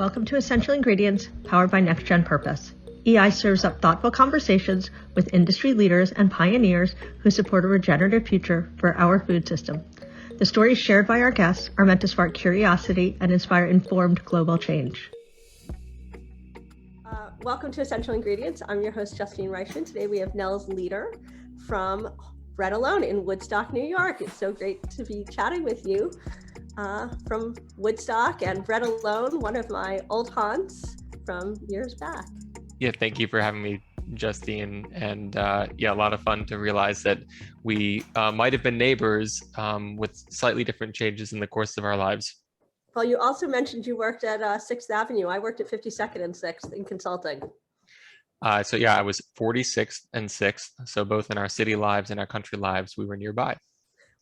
Welcome to Essential Ingredients, powered by NextGen Purpose. EI serves up thoughtful conversations with industry leaders and pioneers who support a regenerative future for our food system. The stories shared by our guests are meant to spark curiosity and inspire informed global change. Welcome to Essential Ingredients. I'm your host, Justine Reichman. Today we have Nels Leader from Bread Alone in Woodstock, New York. It's so great to be chatting with you from Woodstock and Bread Alone, one of my old haunts from years back. Yeah, thank you for having me, Justine. And yeah, a lot of fun to realize that we might have been neighbors with slightly different changes in the course of our lives. Well, you also mentioned you worked at 6th Avenue. I worked at 52nd and 6th in consulting. So yeah, I was 46th and 6th. So both in our city lives and our country lives, we were nearby.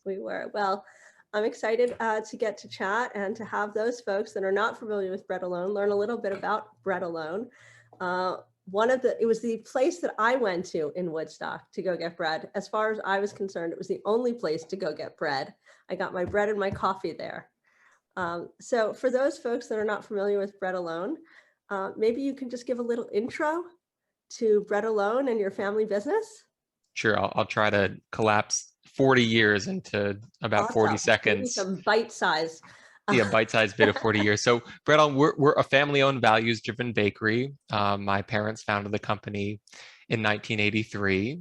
We were. Well, I'm excited to get to chat and to have those folks that are not familiar with Bread Alone learn a little bit about Bread Alone. It was the place that I went to in Woodstock to go get bread. As far as I was concerned, it was the only place to go get bread. I got my bread and my coffee there. So for those folks that are not familiar with Bread Alone, maybe you can just give a little intro to Bread Alone and your family business. Sure, I'll try to collapse 40 years into about Awesome. 40 seconds. Maybe some bite size. Yeah, bite-sized bit of 40 years. So Bread Alone, we're a family-owned, values-driven bakery. My parents founded the company in 1983.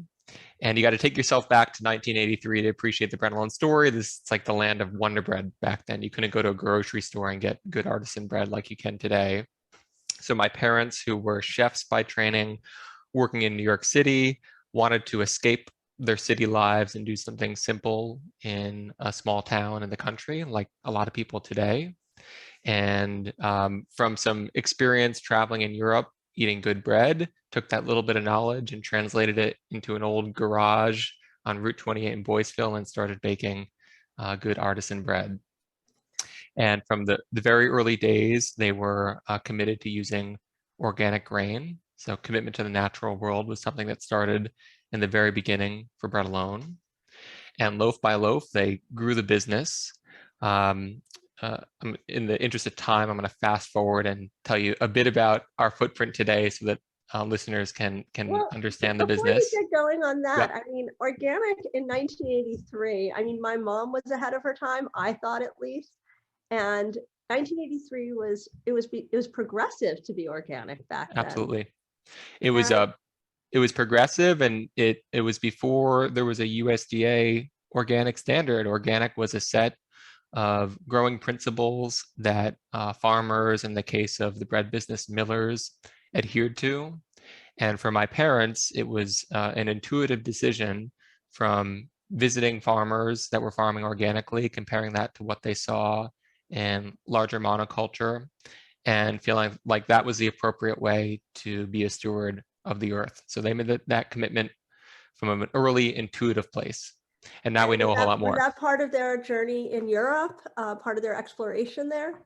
And you got to take yourself back to 1983 to appreciate the Bread Alone story. It's like the land of Wonder Bread back then. You couldn't go to a grocery store and get good artisan bread like you can today. So my parents, who were chefs by training, working in New York City, wanted to escape their city lives and do something simple in a small town in the country, like a lot of people today. And from some experience traveling in Europe, eating good bread, took that little bit of knowledge and translated it into an old garage on Route 28 in Boyceville and started baking good artisan bread. And from the very early days, they were committed to using organic grain. So commitment to the natural world was something that started in the very beginning for Bread Alone. And loaf by loaf, they grew the business. In the interest of time, I'm going to fast forward and tell you a bit about our footprint today so that listeners can understand the business. Before you get going on that, I mean, organic in 1983, I mean, my mom was ahead of her time, I thought at least. And 1983 was progressive to be organic back then. Absolutely. It was progressive, and it was before there was a USDA organic standard. Organic was a set of growing principles that farmers, in the case of the bread business, millers, adhered to. And for my parents, it was an intuitive decision from visiting farmers that were farming organically, comparing that to what they saw in larger monoculture, and feeling like that was the appropriate way to be a steward of the earth. So they made that commitment from an early intuitive place. And now we know a whole lot more. Was that part of their journey in Europe, part of their exploration there?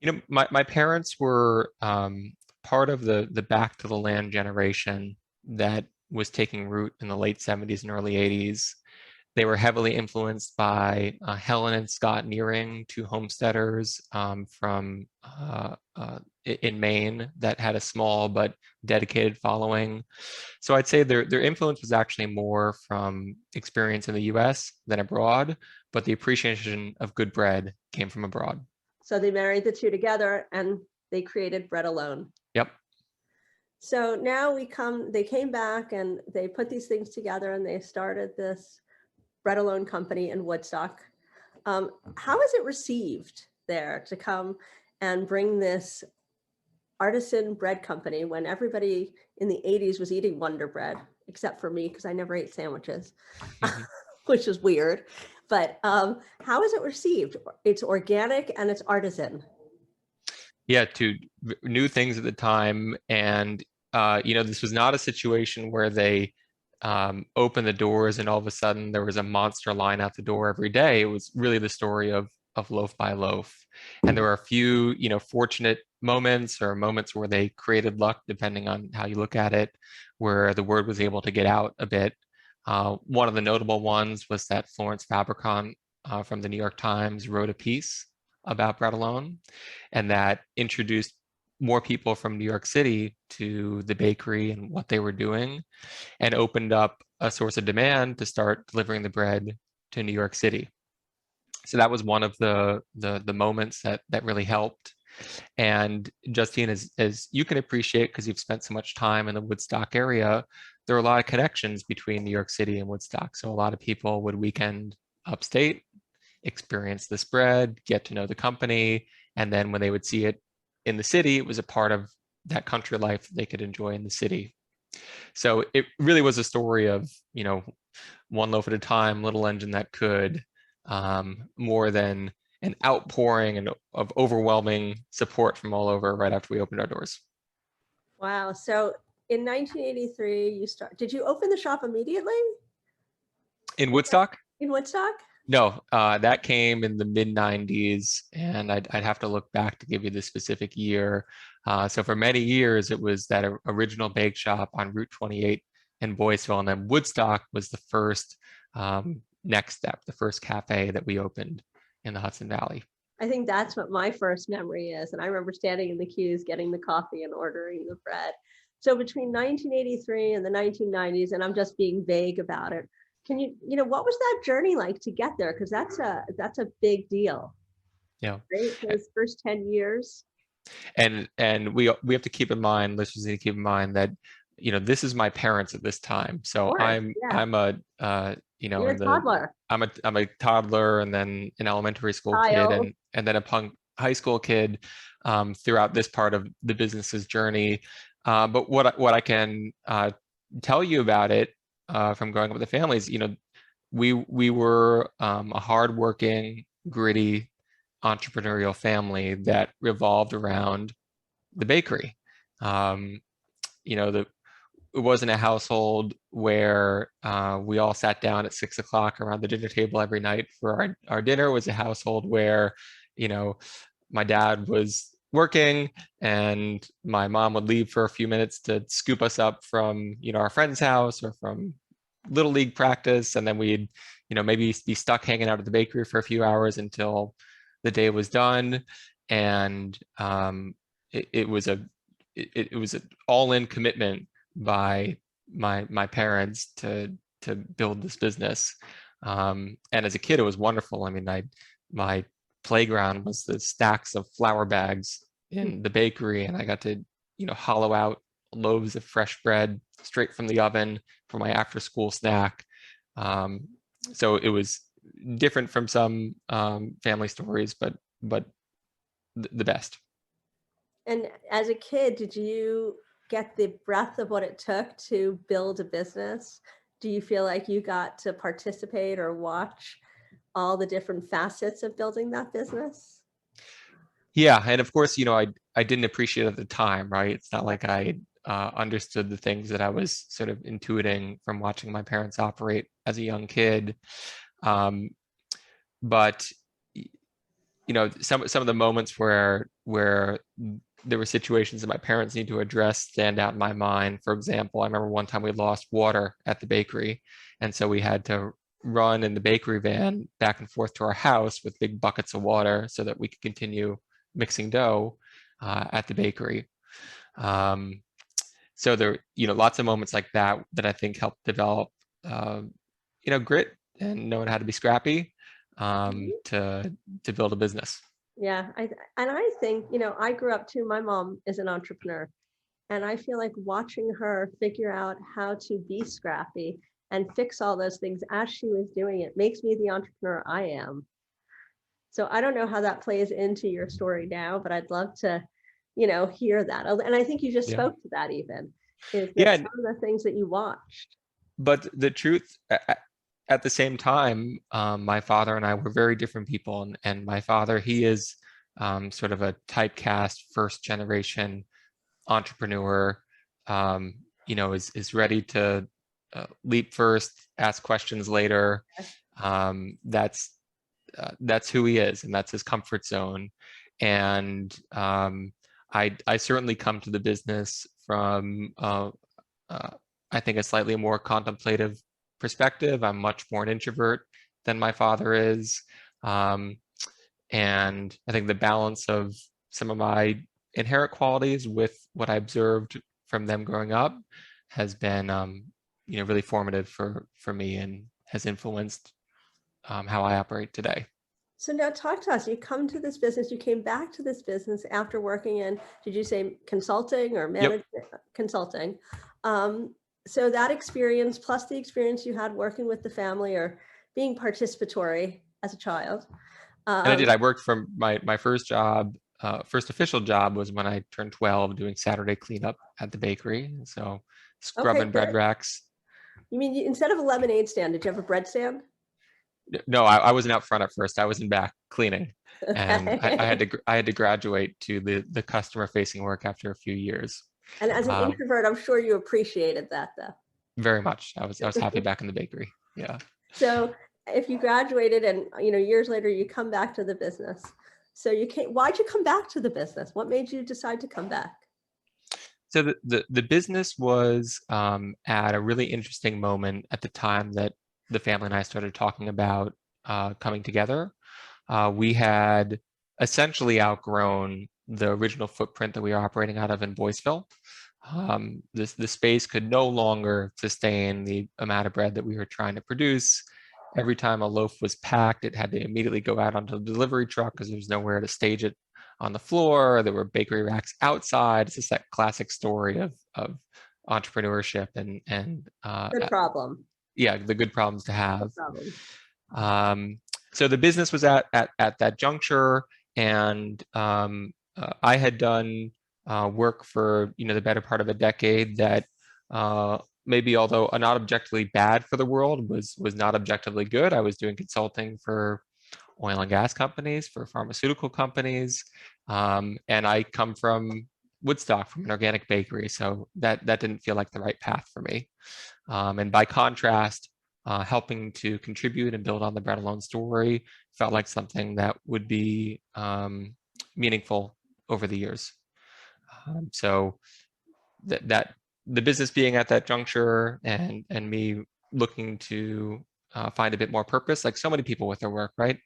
You know, my parents were part of the back to the land generation that was taking root in the late 70s and early 80s. They were heavily influenced by Helen and Scott Nearing, two homesteaders from in Maine that had a small but dedicated following. So I'd say their influence was actually more from experience in the US than abroad, but the appreciation of good bread came from abroad. So they married the two together and they created Bread Alone. Yep. So now they came back and they put these things together and they started this Bread Alone company in Woodstock. How is it received there to come and bring this artisan bread company when everybody in the 80s was eating Wonder Bread, except for me, because I never ate sandwiches, which is weird. But how is it received? It's organic and it's artisan. Yeah, to new things at the time. And, this was not a situation where they opened the doors and all of a sudden there was a monster line out the door every day. It was really the story of loaf by loaf. And there were a few, fortunate moments or moments where they created luck, depending on how you look at it, where the word was able to get out a bit. One of the notable ones was that Florence Fabricant from the New York Times wrote a piece about Bread Alone, and that introduced more people from New York City to the bakery and what they were doing, and opened up a source of demand to start delivering the bread to New York City. So that was one of the moments that really helped. And Justine, as you can appreciate, because you've spent so much time in the Woodstock area, there are a lot of connections between New York City and Woodstock. So a lot of people would weekend upstate, experience this bread, get to know the company, and then when they would see it in the city, it was a part of that country life they could enjoy in the city. So it really was a story of, one loaf at a time, little engine that could, more than an outpouring and of overwhelming support from all over right after we opened our doors. Wow. So in 1983, did you open the shop immediately In Woodstock? in Woodstock? No, that came in the mid 90s, and I'd have to look back to give you the specific year. So for many years, it was that original bake shop on Route 28 in Boyceville, and then Woodstock was the first next step, the first cafe that we opened in the Hudson Valley. I think that's what my first memory is. And I remember standing in the queues, getting the coffee and ordering the bread. So between 1983 and the 1990s, and I'm just being vague about it, what was that journey like to get there? Because that's a big deal. Yeah. Right? Those first 10 years. And we have to keep in mind, listeners need to keep in mind that, this is my parents at this time. So Course, I'm yeah. I'm a You're a toddler. I'm a toddler, and then an elementary school Child. kid, and then a punk high school kid throughout this part of the business's journey. But what I can tell you about it from growing up with the families, we were a hardworking, gritty, entrepreneurial family that revolved around the bakery. It wasn't a household where we all sat down at 6 o'clock around the dinner table every night for our dinner. It was a household where, my dad was working and my mom would leave for a few minutes to scoop us up from, our friend's house or from little league practice. And then we'd, maybe be stuck hanging out at the bakery for a few hours until the day was done. And it was an all-in commitment by my parents to build this business. And as a kid, it was wonderful. I mean, my playground was the stacks of flour bags in the bakery, and I got to, hollow out loaves of fresh bread straight from the oven for my after-school snack. So it was different from some family stories, but the best. And as a kid, did you get the breadth of what it took to build a business? Do you feel like you got to participate or watch all the different facets of building that business? Yeah, and of course, I didn't appreciate it at the time, right? It's not like I understood the things that I was sort of intuiting from watching my parents operate as a young kid. But some of the moments where there were situations that my parents need to address stand out in my mind. For example, I remember one time we lost water at the bakery, and so we had to run in the bakery van back and forth to our house with big buckets of water so that we could continue mixing dough at the bakery. So there, lots of moments like that I think helped develop, grit and knowing how to be scrappy to build a business. Yeah, I think, I grew up too. My mom is an entrepreneur, and I feel like watching her figure out how to be scrappy and fix all those things as she was doing it makes me the entrepreneur I am. So I don't know how that plays into your story now, but I'd love to, hear that. And I think you just spoke to that even, is that Yeah, some of the things that you watched. but the truth, at the same time, my father and I were very different people. And my father, he is sort of a typecast first generation entrepreneur, is ready to leap first, ask questions later. That's who he is, and that's his comfort zone. And I certainly come to the business from I think a slightly more contemplative perspective. I'm much more an introvert than my father is. And I think the balance of some of my inherent qualities with what I observed from them growing up has been, really formative for me and has influenced how I operate today. So now talk to us. You come to this business, you came back to this business after working in, did you say consulting or Yep. management consulting? So that experience plus the experience you had working with the family or being participatory as a child. And I did. I worked from my first job. First official job was when I turned 12, doing Saturday cleanup at the bakery. So Okay, scrubbing bread good. racks. You mean instead of a lemonade stand, did you have a bread stand? No, I wasn't out front at first. I was in back cleaning, and I had Okay. to graduate to the customer facing work after a few years. And as an Um, introvert, I'm sure you appreciated that though. very much. I was happy back in the bakery. Yeah. So if you graduated and years later you come back to the business. So why'd you come back to the business? What made you decide to come back? So the business was at a really interesting moment at the time that the family and I started talking about coming together. We had essentially outgrown the original footprint that we were operating out of in Boyceville. The space could no longer sustain the amount of bread that we were trying to produce. Every time a loaf was packed, it had to immediately go out onto the delivery truck because there was nowhere to stage it on the floor. There were bakery racks outside. It's just that classic story of entrepreneurship and Good problem. yeah, the good problems to Good have. problem. So the business was at that juncture, and I had done work for the better part of a decade that maybe, although not objectively bad for the world, was not objectively good. I was doing consulting for oil and gas companies, for pharmaceutical companies, and I come from Woodstock, from an organic bakery, so that didn't feel like the right path for me. And by contrast, helping to contribute and build on the Bread Alone story felt like something that would be meaningful over the years. So that the business being at that juncture and me looking to find a bit more purpose, like so many people with their work, right?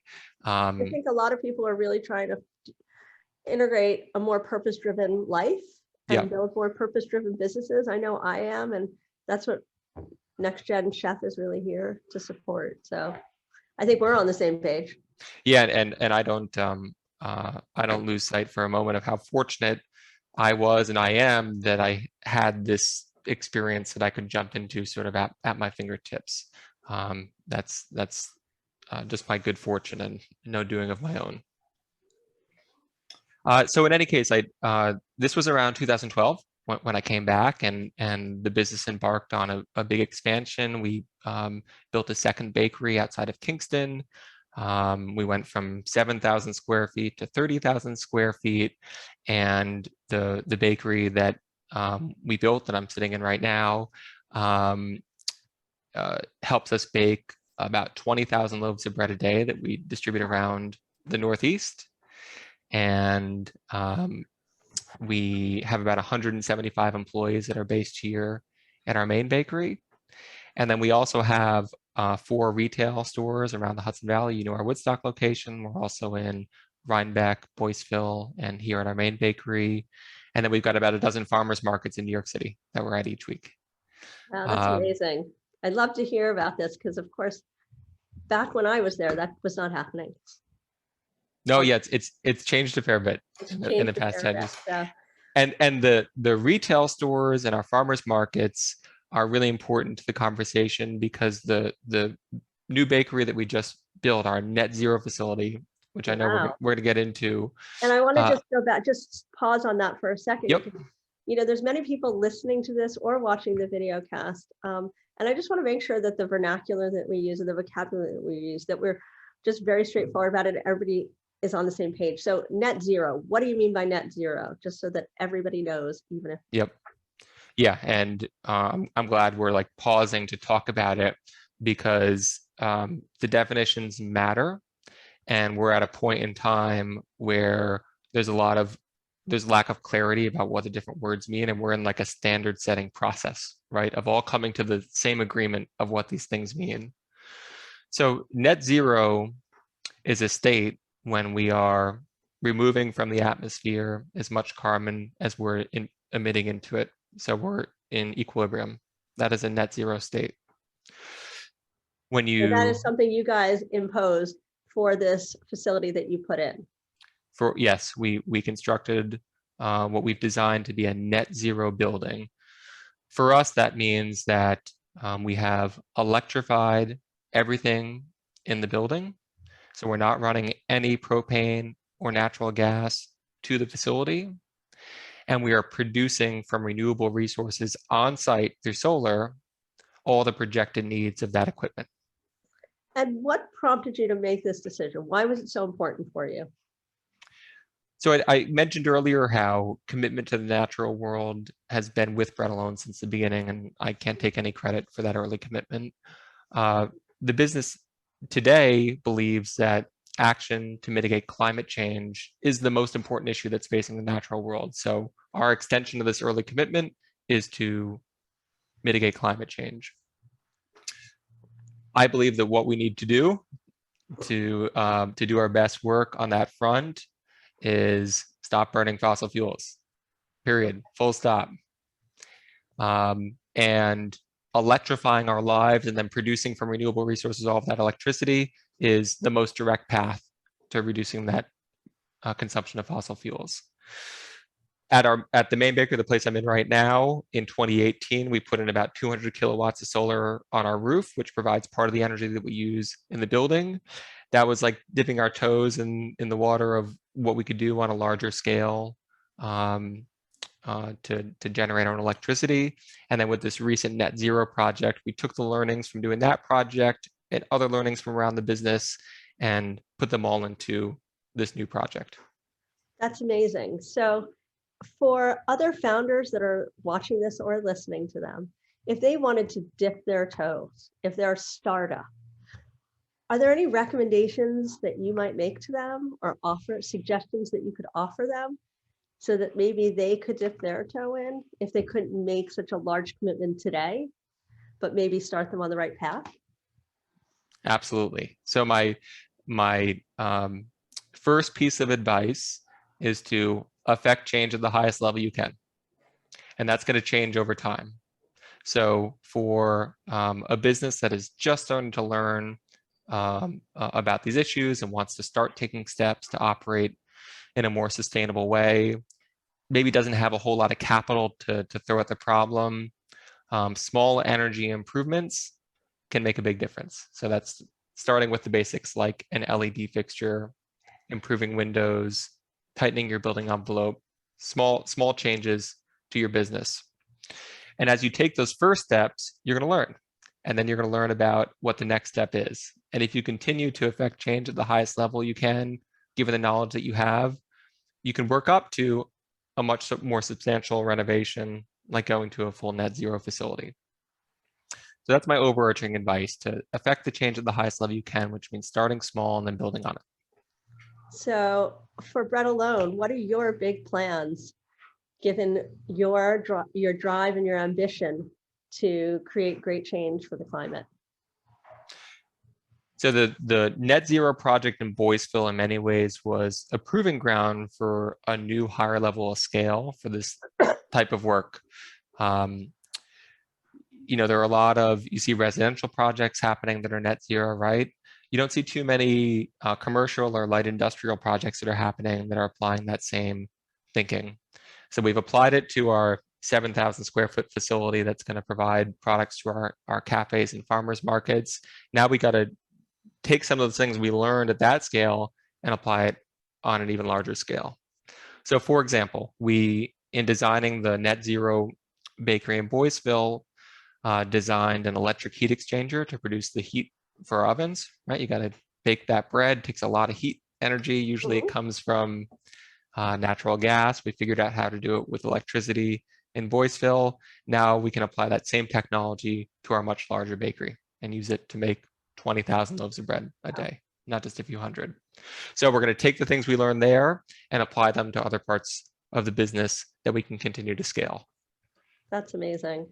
I think a lot of people are really trying to integrate a more purpose-driven life Yeah. and build more purpose-driven businesses. I know I am, and that's what Next Gen Chef is really here to support. So I think we're on the same page. Yeah, and I don't lose sight for a moment of how fortunate I was and I am that I had this experience that I could jump into sort of at my fingertips. That's just my good fortune and no doing of my own. So in any case, this was around 2012 when I came back, and the business embarked on a big expansion. We built a second bakery outside of Kingston. We went from 7,000 square feet to 30,000 square feet, and the bakery that we built, that I'm sitting in right now, helps us bake about 20,000 loaves of bread a day that we distribute around the Northeast. And we have about 175 employees that are based here at our main bakery. And then we also have 4 retail stores around the Hudson Valley. Our Woodstock location. We're also in Rhinebeck, Boyceville, and here at our main bakery. And then we've got about a dozen farmers markets in New York City that we're at each week. Wow, that's amazing. I'd love to hear about this because, of course, back when I was there, that was not happening. No, yeah, it's changed a fair bit in the Changed a past fair 10 bit. years. So And the retail stores and our farmers markets are really important to the conversation because the new bakery that we just built, our net zero facility, which I know wow. we're going to get into. And I want to just go back, just pause on that for a second. Yep. There's many people listening to this or watching the video cast. And I just want to make sure that the vernacular that we use and the vocabulary that we use, that we're just very straightforward about it. Everybody is on the same page. So net zero, what do you mean by net zero? Just so that everybody knows, even if. Yep. Yeah. And I'm glad we're like pausing to talk about it because the definitions matter. And we're at a point in time where there's lack of clarity about what the different words mean. And we're in like a standard setting process, right? Of all coming to the same agreement of what these things mean. So net zero is a state when we are removing from the atmosphere as much carbon as we're emitting into it. So we're in equilibrium. That is a net zero state. When So that you, is something you guys imposed for this facility that you put in. yes, we constructed what we've designed to be a net zero building. For us, that means that we have electrified everything in the building. So we're not running any propane or natural gas to the facility. And we are producing from renewable resources on site through solar all the projected needs of that equipment. And what prompted you to make this decision? Why was it so important for you? So I mentioned earlier how commitment to the natural world has been with Bread Alone since the beginning, and I can't take any credit for that early commitment. The business today believes that action to mitigate climate change is the most important issue that's facing the natural world. So our extension of this early commitment is to mitigate climate change. I believe that what we need to do to do our best work on that front is stop burning fossil fuels, period, full stop. And electrifying our lives and then producing from renewable resources all of that electricity is the most direct path to reducing that consumption of fossil fuels. At the main bakery, the place I'm in right now, in 2018, we put in about 200 kilowatts of solar on our roof, which provides part of the energy that we use in the building. That was like dipping our toes in the water of what we could do on a larger scale to generate our own electricity. And then with this recent net zero project, we took the learnings from doing that project and other learnings from around the business and put them all into this new project. That's amazing. So for other founders that are watching this or listening to them, if they wanted to dip their toes, if they're a startup, are there any recommendations that you might make to them or offer suggestions that you could offer them so that maybe they could dip their toe in if they couldn't make such a large commitment today, but maybe start them on the right path? Absolutely. So my first piece of advice is to affect change at the highest level you can. And that's going to change over time. So for a business that is just starting to learn about these issues and wants to start taking steps to operate in a more sustainable way, maybe doesn't have a whole lot of capital to throw at the problem, small energy improvements can make a big difference. So that's starting with the basics like an LED fixture, improving windows, tightening your building envelope, small changes to your business. And as you take those first steps, you're going to learn. And then you're going to learn about what the next step is. And if you continue to affect change at the highest level you can, given the knowledge that you have, you can work up to a much more substantial renovation, like going to a full net zero facility. So that's my overarching advice, to affect the change at the highest level you can, which means starting small and then building on it. So for Bread Alone, what are your big plans given your drive and your ambition to create great change for the climate? So the net zero project in Boyceville in many ways was a proving ground for a new higher level of scale for this type of work. There are a lot of, you see residential projects happening that are net zero, right? You don't see too many commercial or light industrial projects that are happening that are applying that same thinking. So we've applied it to our 7,000 square foot facility that's going to provide products to our cafes and farmers markets. Now we got to take some of the things we learned at that scale and apply it on an even larger scale. So for example, in designing the net zero bakery in Boyceville, designed an electric heat exchanger to produce the heat for our ovens, right? You got to bake that bread, takes a lot of heat energy. Usually it comes from natural gas. We figured out how to do it with electricity in Boyceville. Now we can apply that same technology to our much larger bakery and use it to make 20,000 loaves of bread a day, not just a few hundred. So we're going to take the things we learned there and apply them to other parts of the business that we can continue to scale. That's amazing.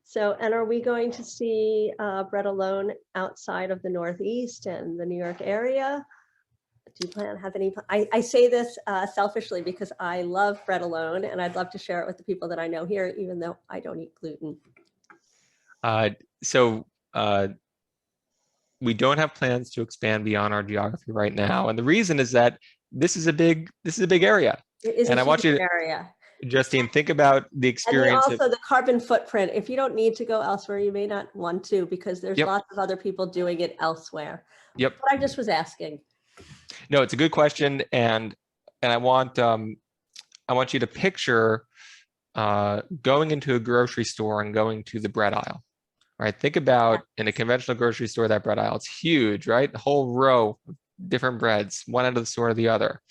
So, and are we going to see Bread Alone outside of the Northeast and the New York area? Do you plan to have any? I say this selfishly because I love bread alone, and I'd love to share it with the people that I know here, even though I don't eat gluten. So we don't have plans to expand beyond our geography right now, and the reason is that this is a big area. It is And a I want huge you to, area. Justine, think about the And then experience of, also the carbon footprint. If you don't need to go elsewhere, you may not want to, because there's yep, lots of other people doing it elsewhere. yep. But I just was asking. No, it's a good question, and I want you to picture going into a grocery store and going to the bread aisle. Right? Think about in a conventional grocery store, that bread aisle, it's huge, right? A whole row of different breads, one end of the store to the other.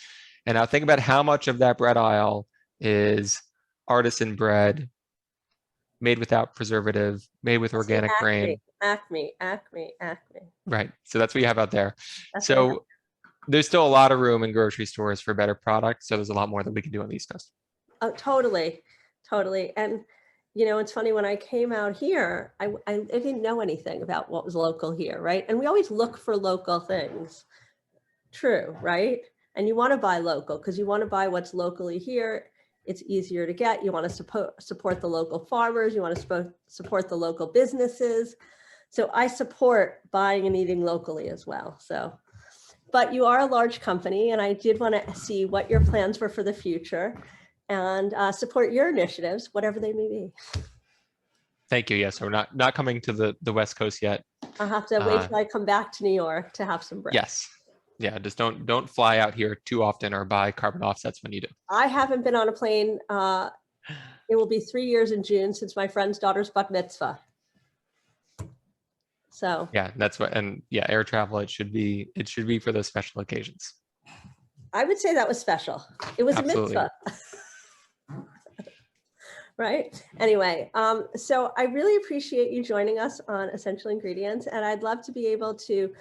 And now think about how much of that bread aisle is artisan bread, made without preservative, made with organic grain. Acme. Right. So that's what you have out there. That's what I have. So there's still a lot of room in grocery stores for better products. So there's a lot more that we can do on the East Coast. Oh, totally. And it's funny, when I came out here, I didn't know anything about what was local here, right? And we always look for local things. True, right? And you want to buy local because you want to buy what's locally here. It's easier to get. You want to support the local farmers. You want to support the local businesses. So I support buying and eating locally as well. So, but you are a large company, and I did want to see what your plans were for the future, and support your initiatives, whatever they may be. Thank you. Yes, we're not coming to the West Coast yet. I'll have to wait till I come back to New York to have some bread. Yes. Yeah, just don't fly out here too often or buy carbon offsets when you do. I haven't been on a plane. It will be 3 years in June since my friend's daughter's bat mitzvah. So yeah, that's what, and yeah, air travel, it should be for those special occasions. I would say that was special. It was Absolutely. A mitzvah. Right. Anyway, so I really appreciate you joining us on Essential Ingredients, and I'd love to be able to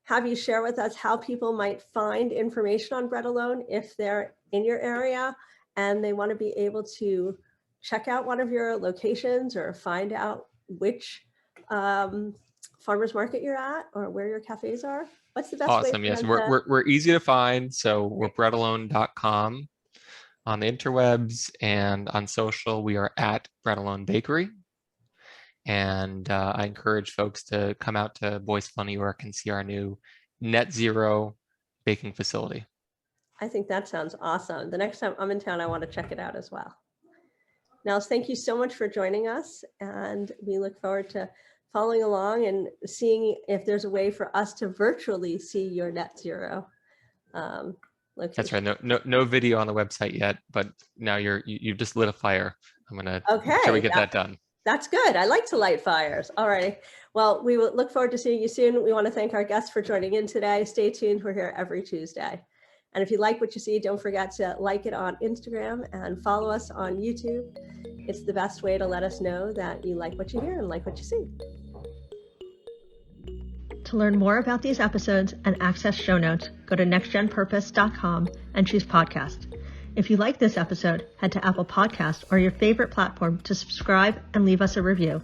have you share with us how people might find information on Bread Alone if they're in your area and they want to be able to check out one of your locations or find out which farmers market you're at or where your cafes are. What's the best way? Awesome. Yes, we're easy to find. So we're breadalone.com. On the interwebs, and on social, we are at Bread Alone Bakery. And I encourage folks to come out to Boyceville, New York, and see our new net zero baking facility. I think that sounds awesome. The next time I'm in town, I want to check it out as well. Nels, thank you so much for joining us, and we look forward to following along and seeing if there's a way for us to virtually see your net zero location. That's right. No video on the website yet, but now you've just lit a fire. I'm gonna make sure we get that done. That's good. I like to light fires. All right. Well, we will look forward to seeing you soon. We want to thank our guests for joining in today. Stay tuned. We're here every Tuesday. And if you like what you see, don't forget to like it on Instagram and follow us on YouTube. It's the best way to let us know that you like what you hear and like what you see. To learn more about these episodes and access show notes, go to nextgenpurpose.com and choose podcast. If you like this episode, head to Apple Podcasts or your favorite platform to subscribe and leave us a review.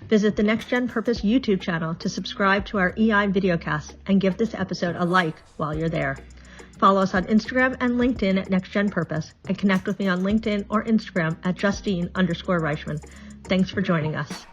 Visit the Next Gen Purpose YouTube channel to subscribe to our EI videocast and give this episode a like while you're there. Follow us on Instagram and LinkedIn at Next Gen Purpose, and connect with me on LinkedIn or Instagram at Justine_Reichman. Thanks for joining us.